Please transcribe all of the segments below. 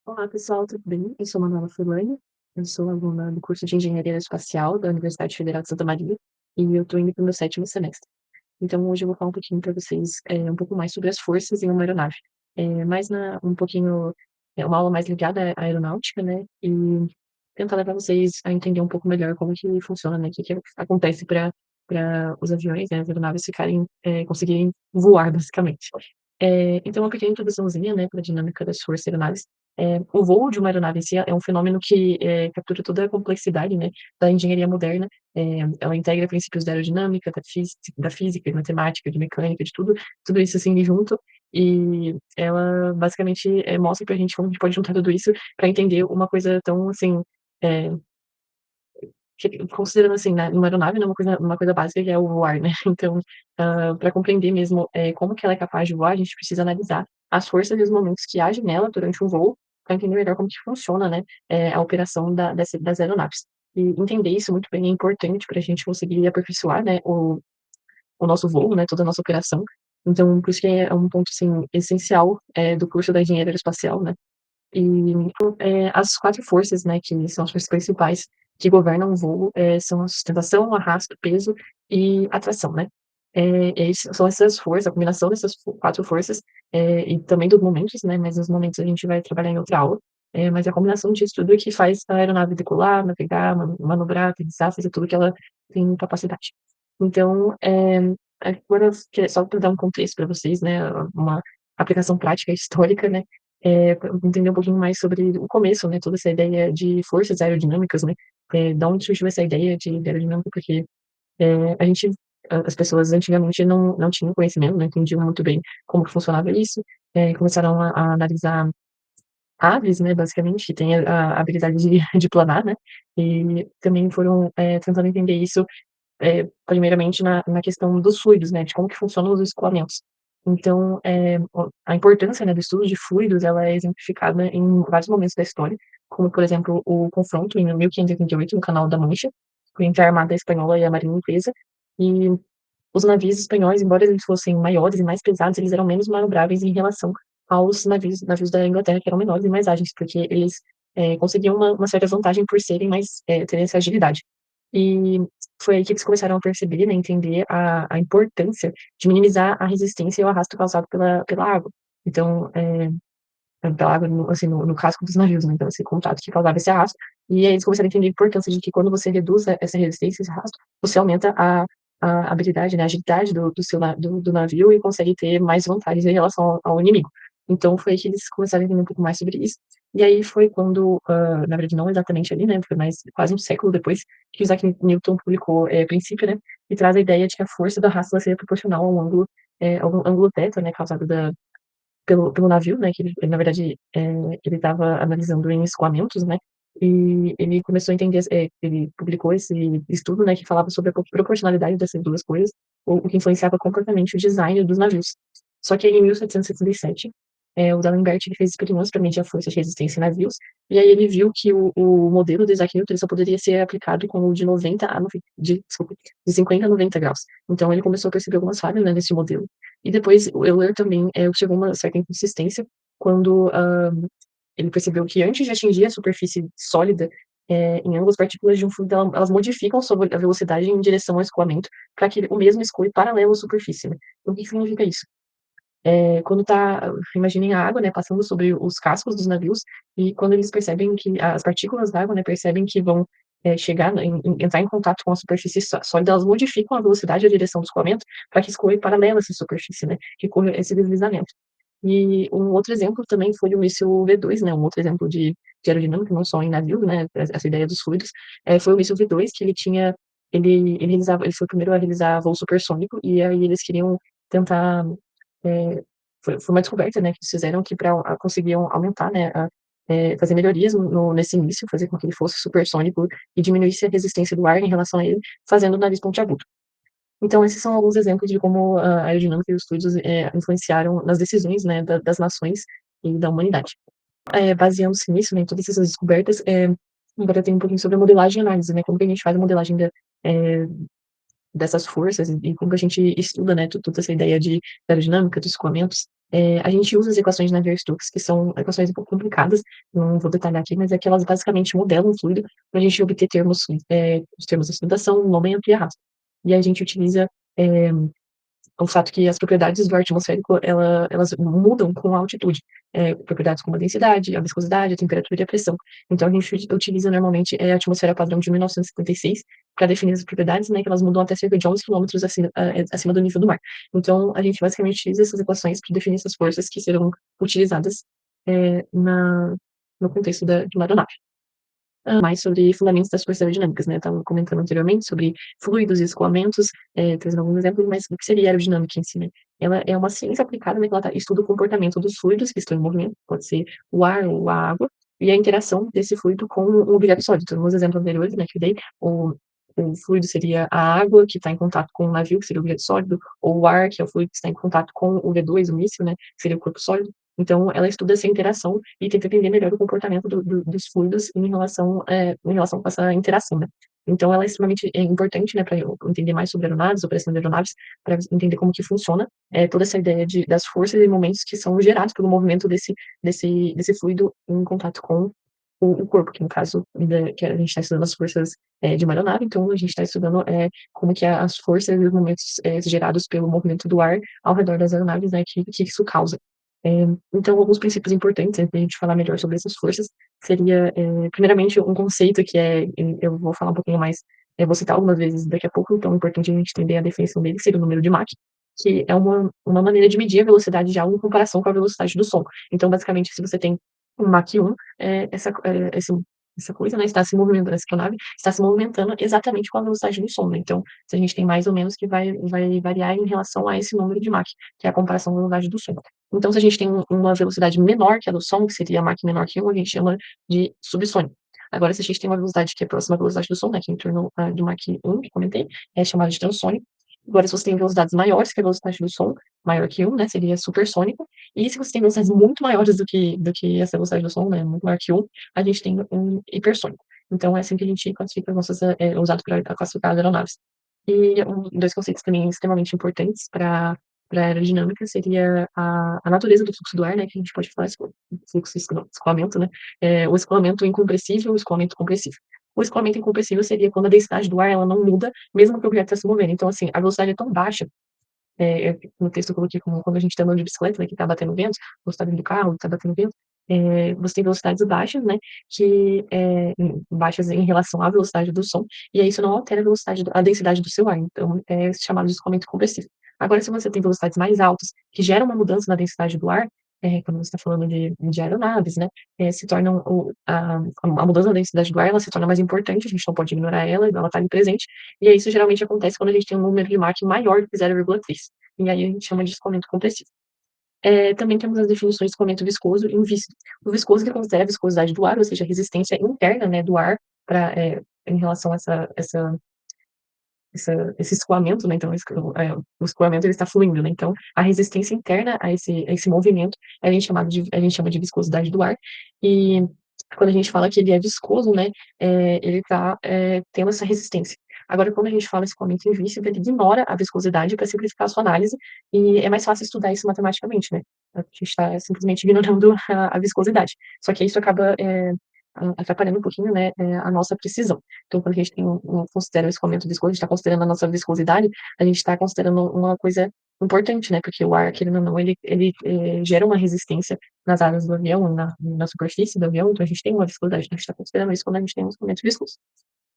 Olá pessoal, tudo bem? Eu sou Manuela Fulani, eu sou aluna do curso de Engenharia Espacial da Universidade Federal de Santa Maria e eu estou indo para o meu 7º semestre. Então hoje eu vou falar um pouquinho para vocês, um pouco mais sobre as forças em uma aeronave. Mais um pouquinho, uma aula mais ligada à aeronáutica, né, e tentar levar vocês a entender um pouco melhor como que funciona, né, o que que acontece para os aviões, né, as aeronaves conseguirem voar basicamente. Então uma pequena introduçãozinha, né, para a dinâmica das forças aeronaves. O voo de uma aeronave em si é um fenômeno que, captura toda a complexidade, né, da engenharia moderna. Ela integra princípios da aerodinâmica, da física, de matemática, de mecânica, de tudo isso, assim, junto, e ela basicamente, mostra pra gente como a gente pode juntar tudo isso para entender uma coisa tão, assim, eh, considerando, assim, né, numa aeronave, né, uma coisa básica que é o voar, né. Então, pra compreender mesmo, como que ela é capaz de voar, a gente precisa analisar as forças e os momentos que agem nela durante um voo, para entender melhor como que funciona, né, a operação das aeronaves. E entender isso muito bem é importante para a gente conseguir aperfeiçoar, né, o nosso voo, né, toda a nossa operação. Então, por isso que é um ponto, assim, essencial, do curso da engenharia aeroespacial, né. E, as 4 forças, né, que são as forças principais que governam o voo, são a sustentação, o arrasto, peso e atração, né. São essas forças, a combinação dessas 4 forças, e também dos momentos, né, mas os momentos a gente vai trabalhar em outra aula, mas a combinação disso tudo é que faz a aeronave decolar, navegar, manobrar, aterrissar, fazer tudo que ela tem capacidade. Então, agora só para dar um contexto para vocês, né, uma aplicação prática histórica, né, pra entender um pouquinho mais sobre o começo, né, toda essa ideia de forças aerodinâmicas, né, da onde surgiu essa ideia de aerodinâmica, porque, a gente as pessoas antigamente não tinham conhecimento, não entendiam muito bem como que funcionava isso, começaram a analisar aves, né, basicamente, que têm a habilidade de de planar, né, e também foram, tentando entender isso, primeiramente na questão dos fluidos, né, de como que funcionam os escoamentos. Então, a importância, né, do estudo de fluidos, ela é exemplificada em vários momentos da história, como, por exemplo, o confronto em 1588 no Canal da Mancha, entre a Armada Espanhola e a Marinha Inglesa, e os navios espanhóis, embora eles fossem maiores e mais pesados, eles eram menos manobráveis em relação aos navios da Inglaterra, que eram menores e mais ágeis, porque eles, conseguiam uma certa vantagem por serem mais terem essa agilidade. E foi aí que eles começaram a perceber, né, entender a importância de minimizar a resistência e o arrasto causado pela água. Então, pela água assim, no casco dos navios, né, então esse contato que causava esse arrasto, e aí eles começaram a entender a importância de que quando você reduz essa resistência, esse arrasto, você aumenta a habilidade, né, a agilidade do navio e consegue ter mais vantagens em relação ao inimigo. Então foi aí que eles começaram a entender um pouco mais sobre isso, e aí foi quando, na verdade não exatamente ali, né, foi mais quase um século depois, que o Isaac Newton publicou, Princípio, né, e traz a ideia de que a força do arrasto ela seria proporcional ao ângulo θ, né, causado pelo navio, né, que ele na verdade, ele estava analisando em escoamentos, né, e ele começou a entender, ele publicou esse estudo, né, que falava sobre a proporcionalidade dessas 2 coisas, o que influenciava completamente o design dos navios. Só que aí em 1777, o D'Alembert ele fez experimentos para medir a força de resistência em navios, e aí ele viu que o modelo do Isaac Newton ele só poderia ser aplicado com o de 90 a noven desculpa, de 50 a 90 graus. Então ele começou a perceber algumas falhas, né, nesse modelo. E depois o Euler também, chegou a uma certa inconsistência quando, ele percebeu que antes de atingir a superfície sólida, em ambas partículas de um fluido elas modificam a velocidade em direção ao escoamento para que o mesmo escoe paralelo à superfície, né. Então o que que significa isso? Quando tá imaginem a água, né, passando sobre os cascos dos navios, e quando eles percebem que as partículas d'água, né, percebem que vão, chegar entrar em contato com a superfície sólida, elas modificam a velocidade e a direção do escoamento para que escoe paralelo a essa superfície, né, que corra esse deslizamento. E um outro exemplo também foi o míssil V2, né, um outro exemplo de aerodinâmica, não só em navios, né, essa ideia dos fluidos, foi o míssil V2 que ele foi o primeiro a realizar voo supersônico, e aí eles queriam tentar, eh, foi uma descoberta, né, que eles fizeram que pra conseguiam aumentar, né, fazer melhorias nesse míssil, fazer com que ele fosse supersônico e diminuísse a resistência do ar em relação a ele, fazendo o nariz pontiagudo. Então esses são alguns exemplos de como a aerodinâmica e os estudos, influenciaram nas decisões, né, das nações e da humanidade. Baseando-se nisso, né, em todas essas descobertas, agora tem um pouquinho sobre a modelagem e análise, né, como que a gente faz a modelagem eh, dessas forças e como que a gente estuda, né, toda essa ideia de aerodinâmica, dos escoamentos. A gente usa as equações de Navier-Stokes, que são equações um pouco complicadas, não vou detalhar aqui, mas é que elas basicamente modelam o fluido para a gente obter termos, os termos da fluidação, momento e arrasto. E a gente utiliza, eh, o fato que as propriedades do ar atmosférico, elas mudam com a altitude, propriedades como a densidade, a viscosidade, a temperatura e a pressão. Então a gente utiliza normalmente, a atmosfera padrão de 1956 para definir as propriedades, né, que elas mudam até cerca de 11 quilômetros acima do nível do mar. Então a gente basicamente utiliza essas equações para definir essas forças que serão utilizadas, na no contexto de uma aeronave. Mais sobre fundamentos das forças aerodinâmicas, né, eu estava comentando anteriormente sobre fluidos e escoamentos, trazendo alguns exemplos, mas o que seria aerodinâmica em si, né? Ela é uma ciência aplicada, né, que ela estuda o comportamento dos fluidos que estão em movimento, pode ser o ar ou a água, e a interação desse fluido com um objeto sólido. Então, nos exemplos anteriores, né, que eu dei, o fluido seria a água que está em contato com o navio, que seria o objeto sólido, ou o ar, que é o fluido que está em contato com o V2, o míssil, né, que seria o corpo sólido. Então, ela estuda essa interação e tenta entender melhor o comportamento dos fluidos em relação com essa interação, né. Então ela é extremamente importante, né, para eu entender mais sobre aeronaves, operação de aeronaves, para entender como que funciona, toda essa ideia das forças e momentos que são gerados pelo movimento desse fluido em contato com o corpo, que no caso, que a gente está estudando as forças, de uma aeronave, então a gente está estudando, como que as forças e os momentos, gerados pelo movimento do ar ao redor das aeronaves, né, que isso causa. Então, alguns princípios importantes, antes da gente falar melhor sobre essas forças, seria, primeiramente, um conceito que eu vou falar um pouquinho mais, vou citar algumas vezes daqui a pouco, então é importante a gente entender a definição dele, que seria o número de Mach, que é uma maneira de medir a velocidade de algo em comparação com a velocidade do som. Então, basicamente, se você tem um Mach 1, essa coisa, né, está se movimentando, essa aeronave está se movimentando exatamente com a velocidade do som, né. Então, se a gente tem mais ou menos que vai variar em relação a esse número de Mach, que é a comparação da velocidade do som. Então, se a gente tem uma velocidade menor que a do som, que seria a Mach menor que 1, a gente chama de subsônico. Agora, se a gente tem uma velocidade que é próxima à velocidade do som, né, que é em torno, de Mach 1, que comentei, é chamada de transônico. Agora, se você tem velocidades maiores que a velocidade do som, maior que 1, né, seria supersônico. E se você tem velocidades muito maiores do que essa velocidade do som, né, muito maior que 1, a gente tem um hipersônico. Então é assim que a gente classifica as nossas, usado para classificar as aeronaves. E 2 conceitos também extremamente importantes para aerodinâmica seria a natureza do fluxo do ar, né, que a gente pode falar fluxo escoamento, né, o escoamento incompressível e o escoamento compressível. O escoamento incompressível seria quando a densidade do ar ela não muda, mesmo que o objeto está se movendo. Então, assim, a velocidade é tão baixa, no texto eu coloquei como quando a gente está andando de bicicleta, né, que está batendo vento, ou está dentro do carro, está batendo vento, você tem velocidades baixas, né, baixas em relação à velocidade do som, e aí isso não altera a densidade do seu ar, então é chamado de escoamento compressivo. Agora, se você tem velocidades mais altas, que geram uma mudança na densidade do ar, quando você está falando de aeronaves, né, se tornam a mudança na densidade do ar, ela se torna mais importante, a gente não pode ignorar ela está ali presente, e aí isso geralmente acontece quando a gente tem um número de Mach maior do que 0,3. E aí a gente chama de escoamento compressivo. Também temos as definições de escoamento viscoso e invíscido. O viscoso ele considera a viscosidade do ar, ou seja, a resistência interna, né, do ar em relação a esse escoamento, né, então o escoamento ele está fluindo, né, então a resistência interna a esse movimento a gente chama de viscosidade do ar, e quando a gente fala que ele é viscoso, né, ele está tendo essa resistência. Agora quando a gente fala escoamento invíssible, ele ignora a viscosidade para simplificar a sua análise, e é mais fácil estudar isso matematicamente, né, a gente está simplesmente ignorando a viscosidade. Só que isso acaba, atrapalhando um pouquinho, né, a nossa precisão. Então, quando a gente considera o escoamento viscoso, a gente está considerando a nossa viscosidade, a gente está considerando uma coisa importante, né, porque o ar, querendo ou não, ele gera uma resistência nas asas do avião, na superfície do avião, então a gente tem uma viscosidade, então a gente está considerando isso quando a gente tem um escoamento viscoso.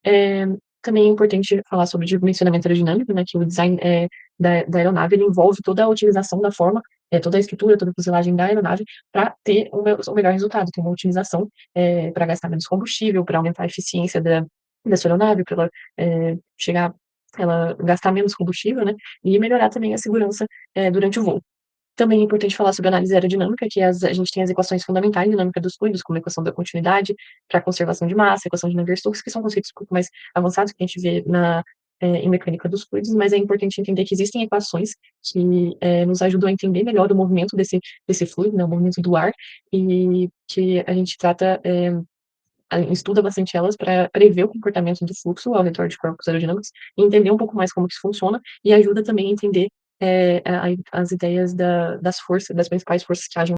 Eh, Também é importante falar sobre o dimensionamento aerodinâmico, né, que o design, da aeronave, ele envolve toda a otimização da forma, toda a estrutura, toda a fuselagem da aeronave, para ter o melhor resultado, ter uma otimização, para gastar menos combustível, para aumentar a eficiência da sua aeronave, para ela gastar menos combustível, né, e melhorar também a segurança, durante o voo. Também é importante falar sobre análise aerodinâmica, que a gente tem as equações fundamentais de dinâmica dos fluidos, como a equação da continuidade para conservação de massa, a equação de Navier-Stokes, que são conceitos um pouco mais avançados que a gente vê em mecânica dos fluidos, mas é importante entender que existem equações que nos ajudam a entender melhor o movimento desse fluido, né, o movimento do ar, e que a gente estuda bastante elas para prever o comportamento do fluxo ao redor de corpos aerodinâmicos e entender um pouco mais como que isso funciona, e ajuda também a entender as ideias das forças, das principais forças que agem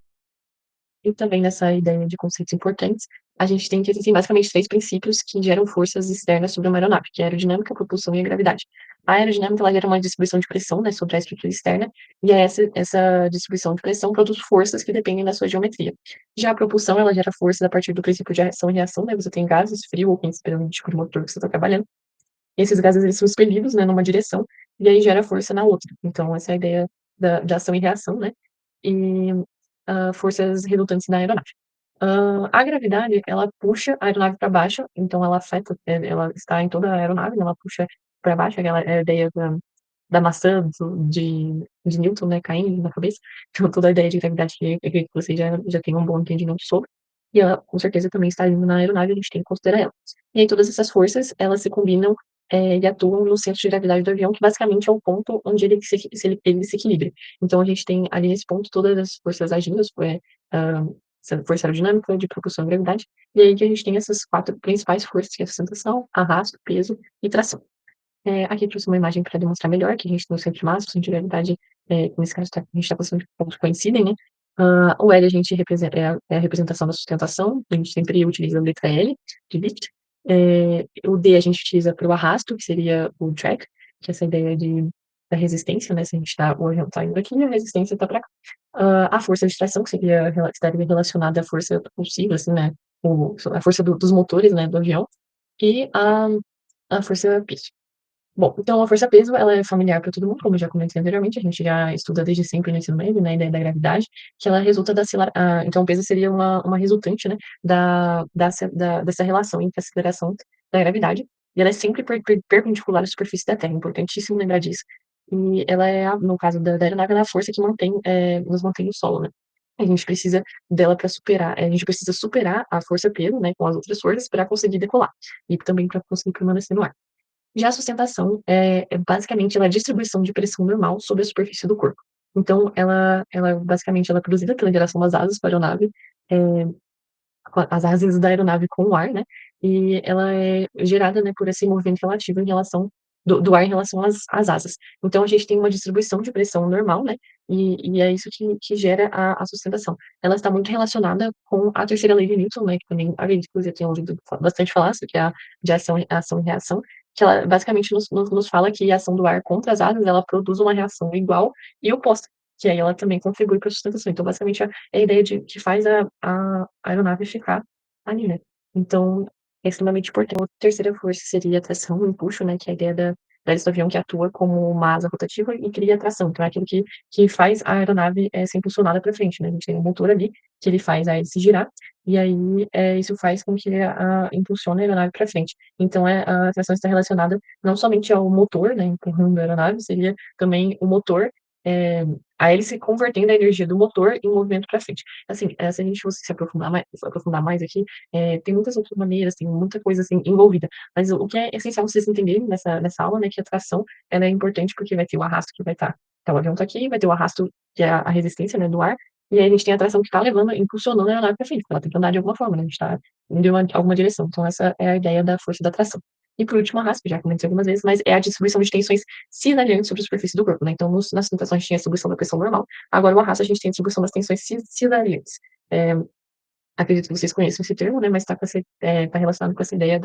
e também nessa ideia de conceitos importantes, a gente tem que existem basicamente 3 princípios que geram forças externas sobre uma aeronave, que é a aerodinâmica, a propulsão e a gravidade. A aerodinâmica, ela gera uma distribuição de pressão, né, sobre a estrutura externa, e essa distribuição de pressão produz forças que dependem da sua geometria. Já a propulsão, ela gera forças a partir do princípio de ação e reação, né, você tem gases, frio ou quentes, dependendo do tipo de motor que você está trabalhando. Esses gases, eles são expelidos, né, numa direção, e aí gera força na outra. Então essa é a ideia da de ação e reação, né, e, forças resultantes da aeronave. A gravidade, ela puxa a aeronave para baixo, então ela afeta, ela está em toda a aeronave, né, ela puxa para baixo, aquela é a ideia da maçã de Newton, né, caindo na cabeça. Então toda a ideia de gravidade que eu acredito que vocês já tenham um bom entendimento sobre, e ela com certeza também está indo na aeronave, a gente tem que considerar ela. E aí todas essas forças, elas se combinam, e atuam no centro de gravidade do avião, que basicamente é o ponto onde ele se equilibra. Então a gente tem ali nesse ponto todas as forças agindo, hã, força aerodinâmica, de propulsão e gravidade, e aí que a gente tem essas 4 principais forças, que é a sustentação, arrasto, peso e tração. Aqui eu trouxe uma imagem para demonstrar melhor que a gente tem o centro de massa, o centro de gravidade, nesse caso a gente está passando de pontos que coincidem, né. O L a gente é a representação da sustentação, a gente sempre utiliza a letra L, de lift. O D a gente utiliza para o arrasto, que seria o drag, que é essa ideia da resistência, né, se a gente tá o avião tá indo aqui, a resistência tá para cá. A força de tração, que estaria relacionada à força propulsiva, assim, né, a força dos motores, né, do avião, e a força P. Bom, então a força-peso, ela é familiar para todo mundo, como eu já comentei anteriormente, a gente já estuda desde sempre no ensino médio, né, a ideia da gravidade, que ela resulta então o peso seria uma resultante, né, dessa relação entre a aceleração da gravidade, e ela é sempre perpendicular à superfície da Terra, importantíssimo lembrar disso. E ela é no caso da aeronave, ela é a força que nos mantém no solo, né. A gente precisa dela para superar a gente precisa superar a força-peso, né, com as outras forças para conseguir decolar, e também para conseguir permanecer no ar. Já a sustentação é basicamente ela é a distribuição de pressão normal sobre a superfície do corpo. Então ela basicamente ela é produzida pela interação das asas com a aeronave, eh, com as asas da aeronave com o ar, né, e ela é gerada, né, por esse movimento relativo em relação do ar em relação às asas. Então a gente tem uma distribuição de pressão normal, né, e é isso que gera a sustentação. Ela está muito relacionada com a terceira lei de Newton, né, que também acredito que você tenha ouvido bastante falar, que é a de ação e reação, que ela basicamente nos fala que a ação do ar contra as asas, ela produz uma reação igual e oposta, que aí ela também contribui para a sustentação. Então basicamente é a ideia de que faz a aeronave ficar ali, né. Então, é extremamente importante. Outra terceira força seria a tração, o empuxo, né, que é a ideia da hélice do avião que atua como uma asa rotativa e cria tração. Então é aquilo que faz a aeronave, ser impulsionada para frente, né. A gente tem um motor ali, que ele faz a hélice girar, e aí, isso faz com que impulsione a aeronave para frente. Então a tração está relacionada não somente ao motor, né, empurrando a aeronave, seria também o motor, eh, a hélice convertendo a energia do motor em movimento para frente. Assim, se a gente fosse se aprofundar mais aqui, tem muitas outras maneiras, tem muita coisa, assim, envolvida, mas o que é essencial vocês entenderem nessa aula, né, que a tração ela é importante, porque vai ter o arrasto que vai estar então o avião está aqui, vai ter o arrasto, que é a resistência, né, do ar, e aí a gente tem a tração que está levando, impulsionando a aeronave para frente, porque ela tem que andar de alguma forma, né, a gente está indo em alguma direção. Então essa é a ideia da força da tração. E por último, a arrasto, já comentei algumas vezes, mas é a distribuição de tensões semelhantes sobre a superfície do corpo, né. Então na sustentação a gente tinha a distribuição da pressão normal, agora o arrasto a gente tem a distribuição das tensões semelhantes. Eh, Acredito que vocês conheçam esse termo, né, mas tá relacionado com essa ideia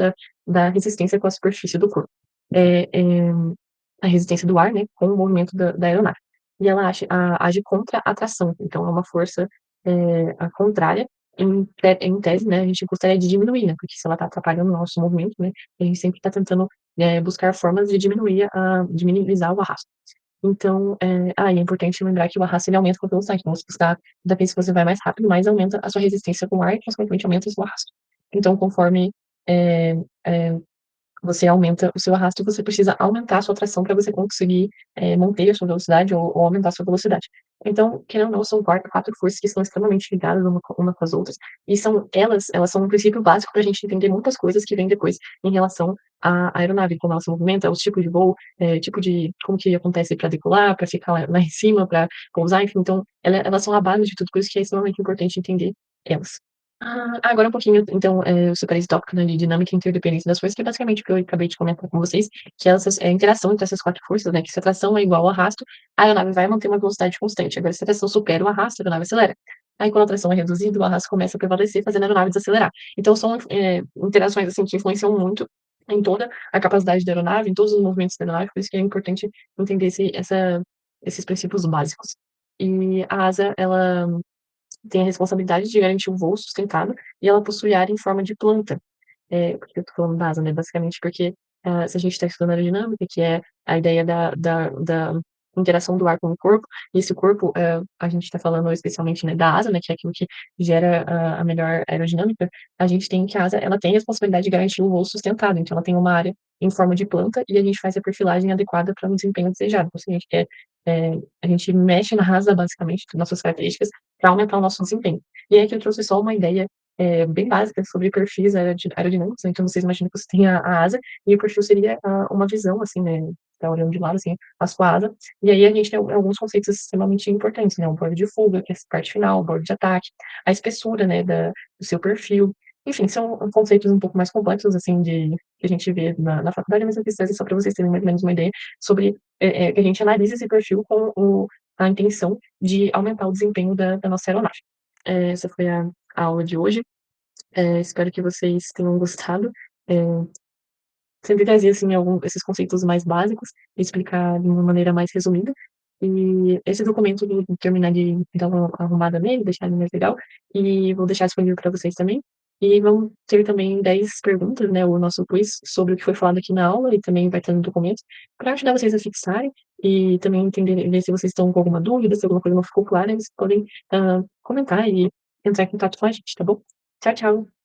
da resistência com a superfície do corpo. Eh eh, a resistência do ar, né, com o movimento da aeronave. E ela age contra a tração, então é uma força, a contrária, em tese, né, a gente gostaria de diminuir, né, porque se ela tá atrapalhando o nosso movimento, né, a gente sempre tá tentando, buscar formas de de minimizar o arrasto. Então, e é importante lembrar que o arrasto ele aumenta com a velocidade, então se você cada vez que você vai mais rápido, mais aumenta a sua resistência com o ar e consequentemente aumenta o seu arrasto. Então conforme, eh eh, você aumenta o seu arrasto, você precisa aumentar a sua tração para você conseguir, manter a sua velocidade ou aumentar a sua velocidade. Então, querendo ou não, são 4 forças que estão extremamente ligadas uma com as outras, e elas são um princípio básico para a gente entender muitas coisas que vêm depois em relação à aeronave, como ela se movimenta, os tipos de voo, tipo de como que acontece para decolar, para ficar lá em cima, para pousar, enfim, então elas são a base de tudo, por isso que é extremamente importante entender elas. Agora um pouquinho, então, eu separei esse tópico, né, de dinâmica e interdependência das forças, que é basicamente o que eu acabei de comentar com vocês, que é a interação entre essas 4 forças, né, que se a tração é igual ao arrasto, a aeronave vai manter uma velocidade constante. Agora, se a tração supera o arrasto, a aeronave acelera. Aí, quando a tração é reduzida, o arrasto começa a prevalecer, fazendo a aeronave desacelerar. Então são, interações, assim, que influenciam muito em toda a capacidade da aeronave, em todos os movimentos da aeronave, por isso que é importante entender esses princípios básicos. E a asa, ela tem a responsabilidade de garantir um voo sustentado e ela possui área em forma de planta. Por que eu tô falando da asa, né? Basicamente porque, se a gente está estudando aerodinâmica, que é a ideia da interação do ar com o corpo, e esse corpo, a gente está falando especialmente, né, da asa, né, que é aquilo que gera a melhor aerodinâmica, a gente tem que a asa, ela tem a responsabilidade de garantir o voo sustentado, então ela tem uma área em forma de planta e a gente faz a perfilagem adequada para um desempenho desejado. Então, se a gente quer, a gente mexe na asa, basicamente, nossas características, para aumentar o nosso desempenho. E aí aqui eu trouxe só uma ideia bem básica sobre perfis aerodinâmicos, né? Então vocês imaginam que você tem a asa, e o perfil seria uma visão, assim, né? Tá olhando de lado, assim, a sua asa, e aí a gente tem alguns conceitos extremamente importantes, né? O bordo de fuga, que é essa parte final, o bordo de ataque, a espessura, né, do seu perfil, enfim, são conceitos um pouco mais complexos, assim, que a gente vê na faculdade, mas eu quis trazer só para vocês terem mais ou menos uma ideia sobre que a gente analisa esse perfil com a intenção de aumentar o desempenho da nossa aeronave. Essa foi a aula de hoje. Espero que vocês tenham gostado. É, sempre trazer assim esses conceitos mais básicos, e explicar de uma maneira mais resumida. E esse documento eu vou terminar de dar uma arrumada nele, deixar ele mais legal, e vou deixar disponível para vocês também. E vamos ter também 10 perguntas, né, o nosso quiz sobre o que foi falado aqui na aula, e também vai estar no documento, para ajudar vocês a fixarem e também entender, ver se vocês estão com alguma dúvida, se alguma coisa não ficou clara, vocês podem comentar e entrar em contato com a gente, tá bom? Tchau, tchau.